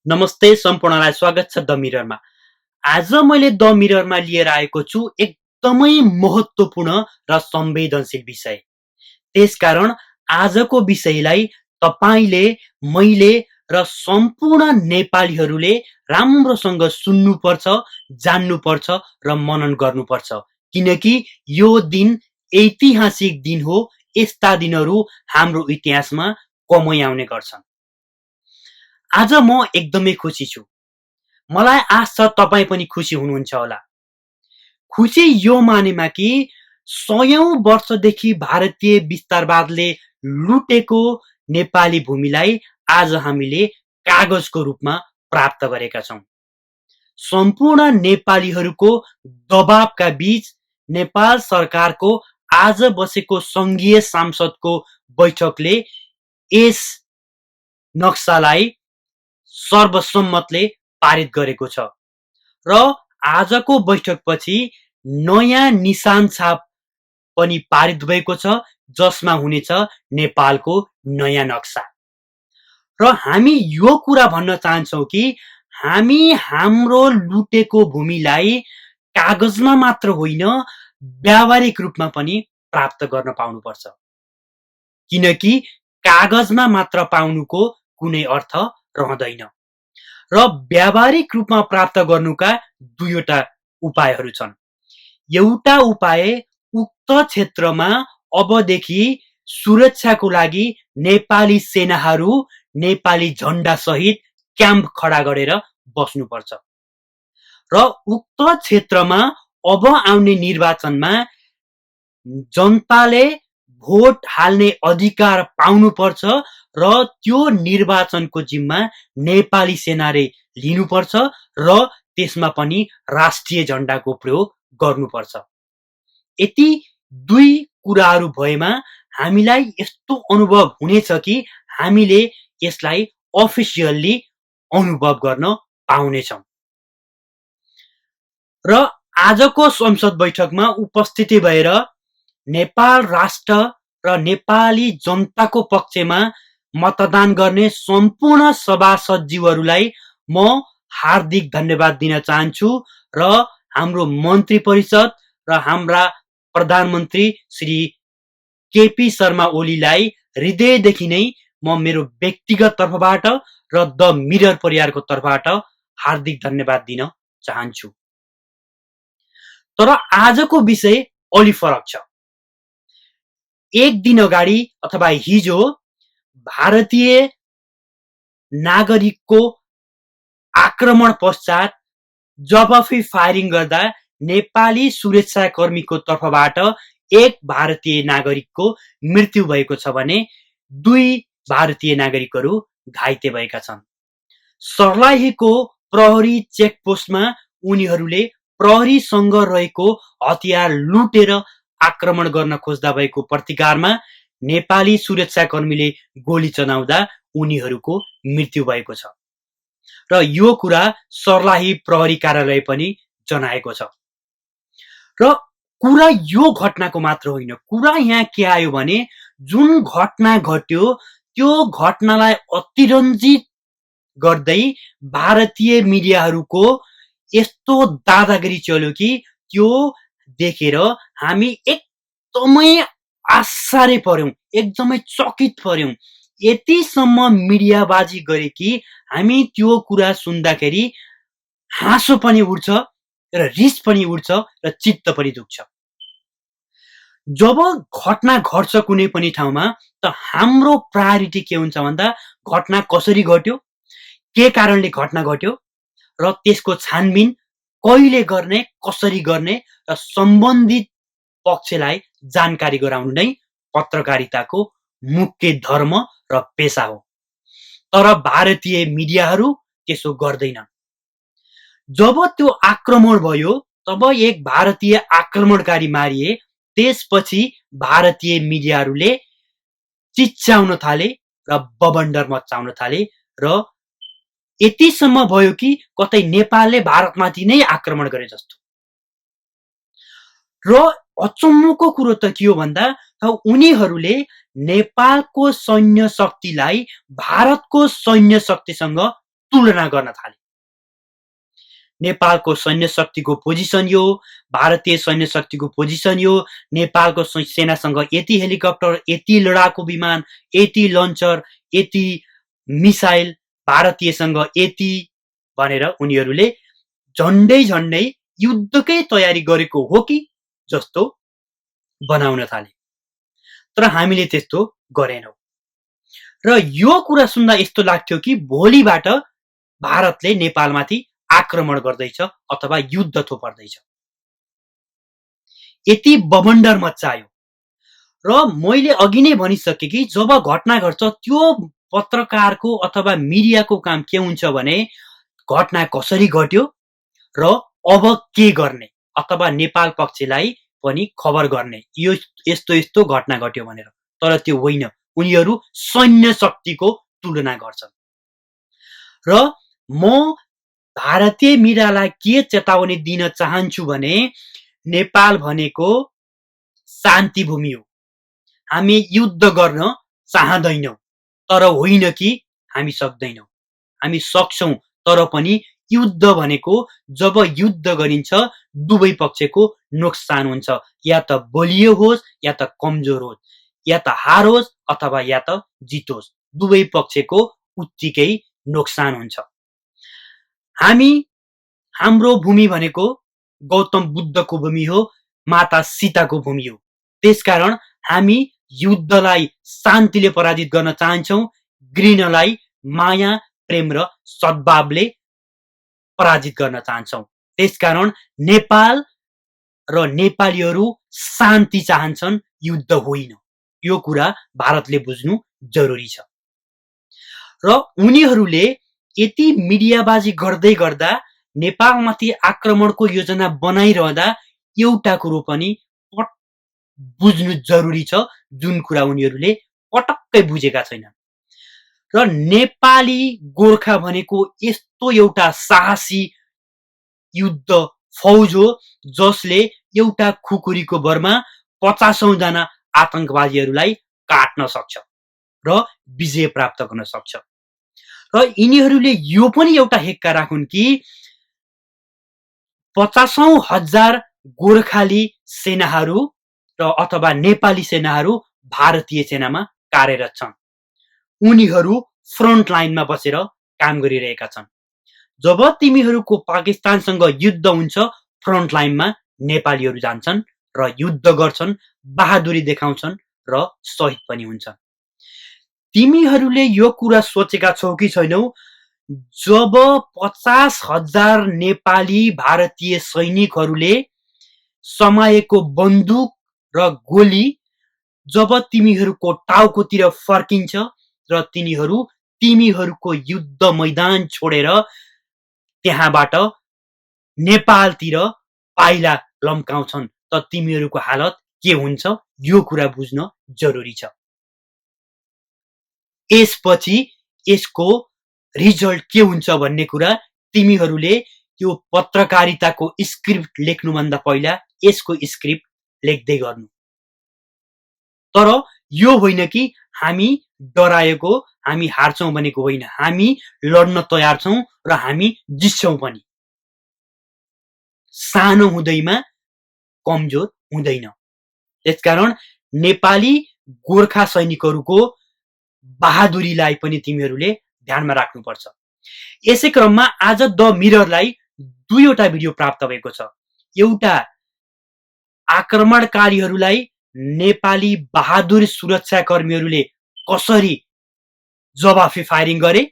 नमस्ते सम्पूर्णलाई स्वागत छ द मिररमा। आज मैले द मिररमा लिएर आएको छु एकदमै महत्त्वपूर्ण र संवेदनशील विषय। त्यसकारण आजको विषयलाई तपाईले, मैले र सम्पूर्ण नेपालीहरूले राम्रोसँग सुन्नुपर्छ, जान्नुपर्छ र मनन गर्नुपर्छ। किनकि यो दिन ऐतिहासिक दिन हो। यस्ता दिनहरू हाम्रो इतिहासमा कमै आउने गर्छन्। आज म एकदमै खुसी छु। मलाई आशा छ तपाईँ पनि खुसी हुनुहुन्छ होला। खुसी यो मानेमा कि 100औं वर्षदेखि भारतीय विस्तारवादले लुटेको नेपाली भूमिलाई आज हामीले कागजको रूपमा प्राप्त गरेका छौं। सम्पूर्ण नेपालीहरूको दबावका बीच नेपाल सरकारको आज बसेको संघीय संसदको बैठकले यस नक्सालाई सर्वसम्मतले पारित गरेको छ र आजको बैठकपछि नयाँ निशान छाप पनि पारित भएको छ, जसमा हुनेछ नेपालको नयाँ नक्सा। र हामी यो कुरा भन्न चाहन्छौं कि हामी हाम्रो लुटेको भूमिलाई कागजमा मात्र होइन, व्यावहारिक रूपमा पनि प्राप्त गर्न पाउनुपर्छ। किनकि कागजमा मात्र पाउनुको कुनै अर्थ रहँदैन र व्यावहारिक रूपमा प्राप्त गर्नुका दुईवटा उपायहरू छन्। एउटा उपाय उक्त क्षेत्रमा अबदेखि सुरक्षाको लागि नेपाली सेनाहरू नेपाली झण्डा सहित क्याम्प खडा गरेर बस्नुपर्छ र उक्त क्षेत्रमा अब आउने निर्वाचनमा जनताले भोट हाल्ने अधिकार पाउनुपर्छ र त्यो निर्वाचनको जिम्मा नेपाली सेनाले लिनुपर्छ र त्यसमा पनि राष्ट्रिय झण्डाको प्रयोग गर्नुपर्छ। यति दुई कुराहरू भएमा हामीलाई यस्तो अनुभव हुनेछ कि हामीले यसलाई अफिसियल्ली अनुभव गर्न पाउनेछौं। र आजको संसद बैठकमा उपस्थिति भएर नेपाल राष्ट्र र नेपाली जनताको पक्षमा मतदान गर्ने सम्पूर्ण सभासदज्यूहरूलाई म हार्दिक धन्यवाद दिन चाहन्छु र हाम्रो मन्त्री परिषद र हाम्रा प्रधानमन्त्री श्री केपी शर्मा ओलीलाई हृदयदेखि नै म मेरो व्यक्तिगत तर्फबाट र द मिरर परिवारको तर्फबाट हार्दिक धन्यवाद दिन चाहन्छु। तर आजको विषय अलि फरक छ। एक दिन अगाडि अथवा हिजो भारतीय नागरिकको आक्रमण पश्चात जवाफी फायरिङ गर्दा नेपाली सुरक्षाकर्मीको तर्फबाट एक भारतीय नागरिकको मृत्यु भएको छ भने दुई भारतीय नागरिकहरू घाइते भएका छन्। सर्लाहीको प्रहरी चेकपोस्टमा उनीहरूले प्रहरीसँग रहेको हतियार लुटेर आक्रमण गर्न खोज्दा भएको प्रतिकारमा नेपाली सुरक्षाकर्मीले गोली चलाउँदा उनीहरूको मृत्यु भएको छ र यो कुरा सर्लाही प्रहरी कार्यालय पनि जनाएको छ। र कुरा यो घटनाको मात्र होइन, कुरा यहाँ के आयो भने जुन घटना घट्यो त्यो घटनालाई अतिरञ्जित गर्दै भारतीय मिडियाहरूको यस्तो दादागिरी चल्यो कि त्यो देखेर हामी एकदमै आश्चर्य पर्यौं, एकदमै चकित पर्यौं। यतिसम्म मिडियाबाजी गरे कि हामी त्यो कुरा सुन्दाखेरि हाँसो पनि उठ्छ र रिस पनि उठ्छ र चित्त पनि दुख्छ। जब घटना घट्छ कुनै पनि ठाउँमा त हाम्रो प्रायोरिटी के हुन्छ भन्दा घटना कसरी घट्यो, के कारणले घटना घट्यो र त्यसको छानबिन कहिले गर्ने, कसरी गर्ने र सम्बन्धित पक्षलाई जानकारी गराउनु नै पत्रकारिताको मुख्य धर्म र पेशा हो। तर भारतीय मिडियाहरू त्यसो गर्दैनन्। जब त्यो आक्रमण भयो तब एक भारतीय आक्रमणकारी मारिए, त्यसपछि भारतीय मिडियाहरूले चिच्याउन थाले र बबन्डर मचाउन थाले र यतिसम्म भयो कि कतै नेपालले भारतमाथि नै आक्रमण गरे जस्तो। र अचम्मको कुरो त के हो भन्दा उनीहरूले नेपालको सैन्य शक्तिलाई भारतको सैन्य शक्तिसँग तुलना गर्न थाले। नेपालको सैन्य शक्तिको पोजिसन यो, भारतीय सैन्य शक्तिको पोजिसन यो, नेपालको सेनासँग यति हेलिकप्टर, यति लडाकु विमान, यति लन्चर, यति मिसाइल, भारतीयसँग यति भनेर उनीहरूले झन्डै झन्डै युद्धकै तयारी गरेको हो कि जस्तो बनाउन थाले। तर हामीले त्यस्तो गरेनौं र यो कुरा सुन्दा यस्तो लाग्थ्यो कि भोलिबाट भारतले नेपालमाथि आक्रमण गर्दैछ अथवा युद्ध थोपर्दैछ। यति बबन्डर मच्चायो र मैले अघि नै भनिसके कि जब घटना घट्छ त्यो पत्रकारको अथवा मिडियाको काम के हुन्छ भने घटना कसरी घट्यो र अब के गर्ने अथवा नेपाल पक्षलाई पनि खबर गर्ने, यो यस्तो यस्तो घटना घट्यो भनेर। तर त्यो होइन, उनीहरू सैन्य शक्तिको तुलना गर्छन्। र म भारतीय मिडियालाई के चेतावनी दिन चाहन्छु भने नेपाल भनेको शान्ति भूमि हो। हामी युद्ध गर्न चाहदैनौं, तर होइन कि हामी सक्दैनौं। हामी सक्छौं, तर पनि युद्ध भनेको जब युद्ध गरिन्छ दुवै पक्षको नोक्सान हुन्छ, या त बलियो होस् या त कमजोर होस्, या त हारोस् अथवा या त जितोस्, दुवै पक्षको उत्तिकै नोक्सान हुन्छ। हाम्रो भूमि भनेको गौतम बुद्धको भूमि हो, माता सीताको भूमि हो। त्यसकारण हामी युद्धलाई शान्तिले पराजित गर्न चाहन्छौं, घृणालाई माया, प्रेम र सद्भावले पराजित गर्न चाहन्छौं। त्यसकारण नेपाल र नेपालीहरू शान्ति चाहन्छन्, युद्ध होइन। यो कुरा भारतले बुझ्नु जरुरी छ। र उनीहरूले यति मिडियाबाजी गर्दै गर्दा नेपालमाथि आक्रमणको योजना बनाइरहँदा एउटा कुरो पनि बुझ्नु जरुरी छ, जुन कुरा उनीहरूले पटक्कै बुझेका छैनन्। र नेपाली गोर्खा भनेको यस्तो एउटा साहसी युद्ध फौज हो जसले एउटा खुकुरीको भरमा 50औं जना आतंकवादीहरूलाई काट्न सक्छ र विजय प्राप्त गर्न सक्छ। र यिनीहरूले यो पनि एउटा हेक्का राखुन् कि 50औं हजार गोर्खाली सेनाहरू र अथवा नेपाली सेनाहरू भारतीय सेनामा कार्यरत छन्। उनीहरू फ्रन्ट लाइनमा बसेर काम गरिरहेका छन्। जब तिमीहरूको पाकिस्तानसँग युद्ध हुन्छ, फ्रन्ट लाइनमा नेपालीहरू जान्छन् र युद्ध गर्छन्, बहादुरी देखाउँछन् र शहीद पनि हुन्छन्। तिमीहरूले यो कुरा सोचेका छौ कि छैनौ, जब 50,000 नेपाली भारतीय सैनिकहरूले समाएको बन्दुक र गोली जब तिमीहरूको टाउकोतिर फर्किन्छ र तिमीहरूको युद्ध मैदान छोडेर त्यहाँबाट नेपालतिर पाइला लम्काउँछन्, त तिमीहरूको हालत के हुन्छ, यो कुरा बुझ्न जरुरी छ। यसपछि यसको रिजल्ट के हुन्छ भन्ने कुरा तिमीहरूले यो पत्रकारिताको स्क्रिप्ट लेख्नुभन्दा पहिला यसको स्क्रिप्ट लेख्दै गर्नु। तर यो होइन कि हामी डराएको, हामी हार्छौं भनेको होइन, हामी लड्न तयार छौं र हामी जित्छौं पनि। सानो हुँदैमा कमजोर हुँदैन। त्यसकारण नेपाली गोर्खा सैनिकहरूको बहादुरीलाई पनि तिमीहरूले ध्यानमा राख्नुपर्छ। यसै क्रममा आज द मिररलाई दुईवटा भिडियो प्राप्त भएको छ। एउटा आक्रमणकारीहरूलाई नेपाली बहादुर सुरक्षाकर्मीहरूले कसरी जवाफी फायरिङ गरे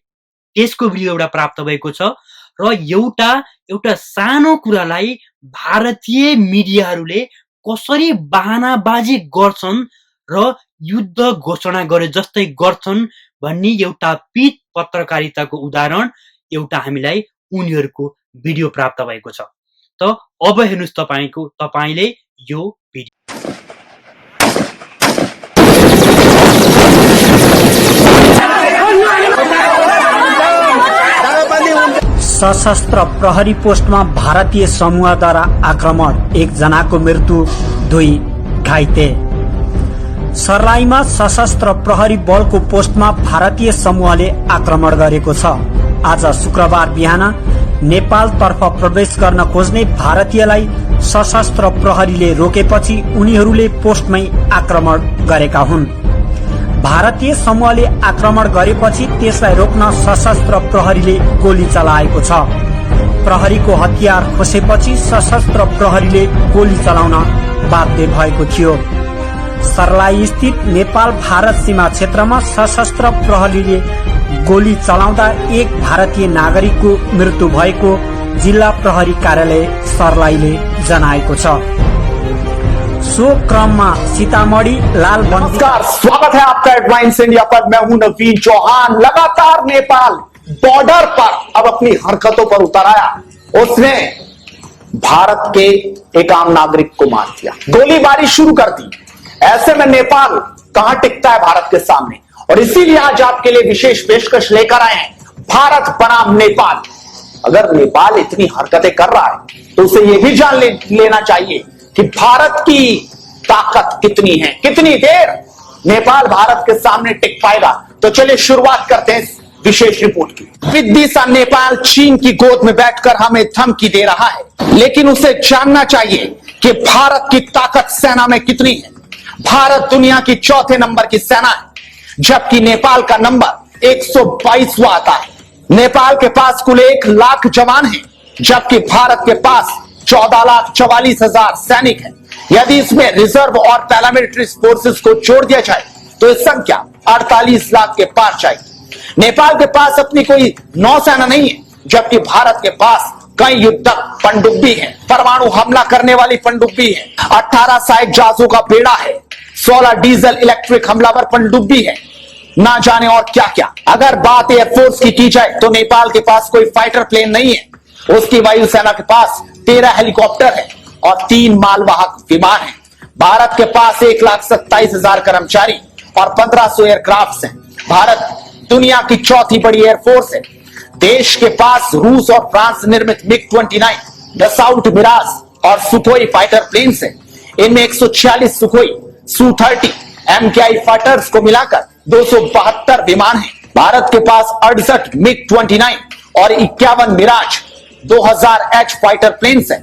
त्यसको भिडियो एउटा प्राप्त भएको छ, र एउटा सानो कुरालाई भारतीय मिडियाहरूले कसरी बहानाबाजी गर्छन् र युद्ध घोषणा गरे जस्तै गर्छन् भन्ने एउटा पिच पत्रकारिताको उदाहरण एउटा हामीलाई उनीहरूको भिडियो प्राप्त भएको छ। त अब हेर्नुस् तपाईले यो भिडियो। सशस्त्र प्रहरी पोस्टमा भारतीय समूहद्वारा आक्रमण, 1 जनाको मृत्यु, 2 घाइते। सर्लाहीमा सशस्त्र प्रहरी बलको पोस्टमा भारतीय समूहले आक्रमण गरेको छ। आज शुक्रबार बिहान नेपालतर्फ प्रवेश गर्न खोज्ने भारतीयलाई सशस्त्र प्रहरीले रोकेपछि उनीहरूले पोस्टमै आक्रमण गरेका हुन्। भारतीय समूहले आक्रमण गरेपछि त्यसलाई रोक्न सशस्त्र प्रहरीले गोली चलाएको छ। प्रहरीको हतियार खोसेपछि सशस्त्र प्रहरीले गोली चलाउन बाध्य भएको थियो। सर्लाही स्थित नेपाल भारत सीमा क्षेत्रमा सशस्त्र प्रहरीले गोली चलाउँदा एक भारतीय नागरिकको मृत्यु भएको जिल्ला प्रहरी कार्यालय सर्लाहीले जनाएको छ। सो क्रममा सीतामढ़ी लालबंदी। नमस्कार, स्वागत है आपका हेडलाइंस इंडिया पर। मैं हूं नवीन चौहान। लगातार नेपाल बॉर्डर पर अब अपनी हरकतों पर उतर आया। उसने भारत के एक आम नागरिक को मार दिया, गोलीबारी शुरू कर दी। ऐसे में नेपाल कहां टिकता है भारत के सामने, और इसीलिए आज आपके लिए विशेष पेशकश लेकर आए हैं, भारत बनाम नेपाल। अगर नेपाल इतनी हरकतें कर रहा है तो उसे यह भी जान लेना चाहिए कि भारत की ताकत कितनी है, कितनी देर नेपाल भारत के सामने टिक पाएगा। तो चलिए शुरुआत करते हैं इस विशेष रिपोर्ट की। विदिशा सा नेपाल चीन की गोद में बैठकर हमें धमकी दे रहा है, लेकिन उसे जानना चाहिए कि भारत की ताकत सेना में कितनी है। भारत दुनिया की चौथे नंबर की सेना है, जबकि नेपाल का नंबर 122वां आता है। नेपाल के पास कुल 1 लाख जवान हैं, जबकि भारत के पास 14,44,000 सैनिक हैं। यदि इसमें रिजर्व और पैरामिलिट्री फोर्सेस को जोड़ दिया जाए तो यह संख्या 48 लाख के पार जाएगी। नेपाल के पास अपनी कोई नौसेना नहीं है, जबकि भारत के पास कई युद्धक पनडुब्बी है, परमाणु हमला करने वाली पनडुब्बी है, 18 सहायक जहाजों का बेड़ा है, 16 डीजल इलेक्ट्रिक हमलावर पनडुब्बी है, ना जाने और क्या क्या। अगर बात एयरफोर्स की जाए तो नेपाल के पास कोई फाइटर प्लेन नहीं है। उसकी वायुसेना के पास 13 हेलीकॉप्टर है और 3 मालवाहक विमान है। भारत के पास 1,27,000 कर्मचारी और 1500 एयरक्राफ्ट हैं। भारत दुनिया की चौथी बड़ी एयरफोर्स है। देश के पास रूस और फ्रांस निर्मित मिग-29, दसाल्ट मिराज और सुखोई फाइटर प्लेन्स हैं। इनमें 146 सुखोई Su-30 MKI फाइटर्स को मिलाकर 272 विमान हैं। भारत के पास 68 मिग-29 और 51 मिराज 2000H फाइटर प्लेन्स हैं।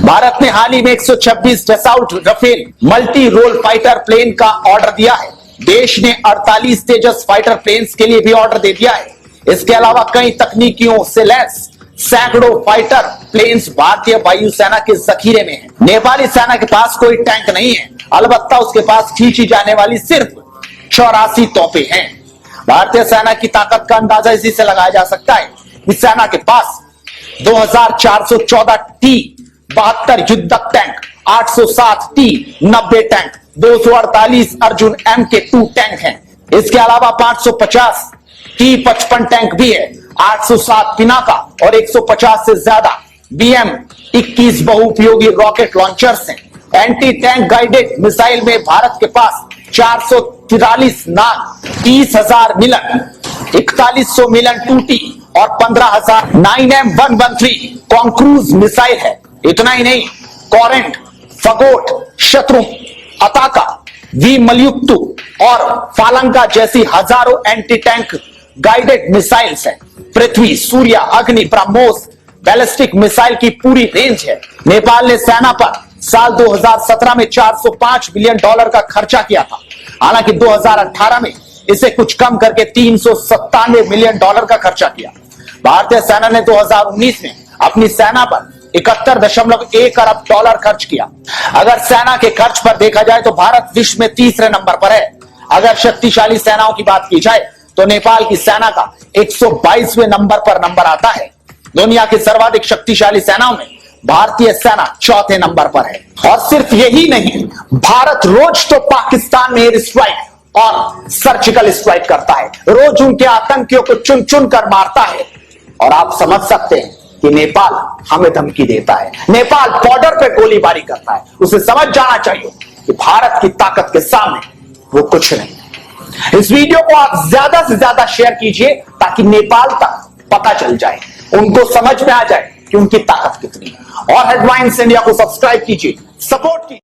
भारत ने हाल ही में 126 Dassault Rafale multi role fighter plane का ऑर्डर दिया है। देश ने 48 तेजस फाइटर प्लेन्स के लिए भी ऑर्डर दे दिया है। इसके अलावा कई तकनीकियों से लैस सैकड़ों फाइटर प्लेन्स भारतीय वायुसेना के जखीरे में हैं। नेपाली सेना के पास कोई टैंक नहीं है, अलबत्ता उसके पास खींची जाने वाली सिर्फ 84 तोपें हैं। भारतीय सेना की ताकत का अंदाजा इसी से लगाया जा सकता है कि सेना के पास 2414 T-72 युद्धक tank, 807 T-90 tank, 248 Arjun MK2 tank हैं। इसके अलावा 550 T-55 टैंक भी है, 807 पिनाका और 150 से ज्यादा BM-21 बहुउपयोगी रॉकेट लॉन्चर्स हैं। एंटी टैंक गाइडेड मिसाइल में भारत के पास 443 नाग, 30,000 मिलन, 4100 मिलन 2T और 15,000 9M113 कॉन्क्रूज मिसाइल है। इतना ही नहीं, कॉरेंट, फगोट, शत्रु, अताका, वी मलयुक्तु और फालंका जैसी हजारों एंटी टैंक गाइडेड मिसाइल्स हैं। पृथ्वी, सूर्य, अग्नि, ब्रह्मोस बैलिस्टिक मिसाइल की पूरी रेंज है। नेपाल ने सेना पर साल 2017 में $405 बिलियन का खर्चा किया था। हालांकि 2018 में इसे कुछ कम करके $397 मिलियन का खर्चा किया। भारतीय सेना ने 2019 में अपनी सेना पर 71.1 अरब डॉलर खर्च किया। अगर सेना के खर्च पर देखा जाए तो भारत विश्व में तीसरे नंबर पर है। अगर शक्तिशाली सेनाओं की बात की जाए तो नेपाल की सेना का 122वें नंबर पर नंबर आता है। दुनिया की सर्वाधिक शक्तिशाली सेनाओं में भारतीय सेना चौथे नंबर पर है। और सिर्फ यही नहीं, भारत रोज तो पाकिस्तान में एयर स्ट्राइक और सर्जिकल स्ट्राइक करता है, रोज उनके आतंकियों को चुन चुन कर मारता है। और आप समझ सकते हैं कि नेपाल हमें धमकी देता है, नेपाल बॉर्डर पे गोलीबारी करता है। उसे समझ जाना चाहिए कि भारत की ताकत के सामने वो कुछ नहीं। इस वीडियो को आप ज्यादा से ज्यादा शेयर कीजिए ताकि नेपाल तक पता चल जाए, उनको समझ में आ जाए कि उनकी ताकत कितनी है। और हेडलाइंस इंडिया को सब्सक्राइब कीजिए, सपोर्ट कीजिए।